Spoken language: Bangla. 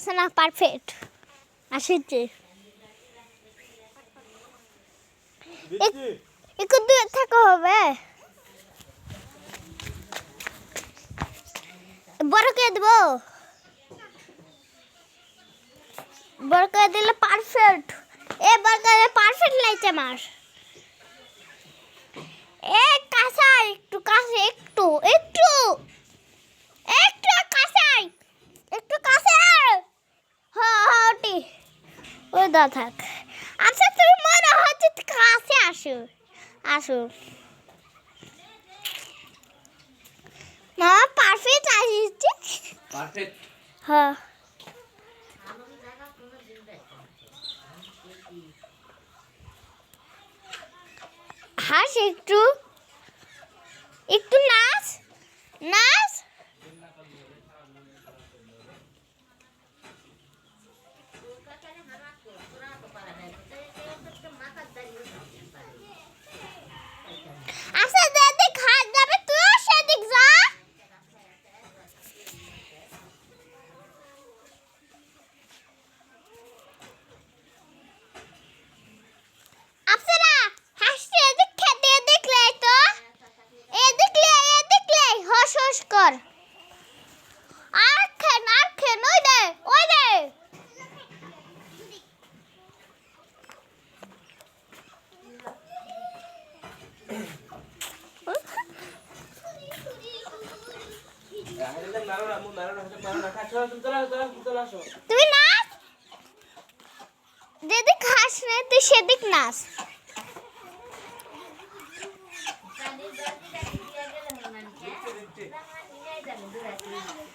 আছে না পারফেক্ট আসছে একটু দূরে থাকা হবে বড় করে দেবো বড় করে দিলে পারফেক্ট এবার করে পারফেক্ট লাগছে আমার এ কাঁচা একটু কাছে একটু একটু একটু কাঁচাই একটু কাছে হটি ওই দা থাক আচ্ছা তুমি মনে হচ্ছে কাছে আসো আসো মা পারফেক্ট আসছে পারফেক্ট হ্যাঁ হাস একটু একটু নাচ নাচ আচ্ছা যেদিক হাত যাবে তুইও সেদিক যা আপনারা হাসতে এদিক খেতে দেখলে তো এদিকলে হস হস কর আর খেন ওই দে তুমি নাচ যেদিক হাস না তুই সেদিক নাচ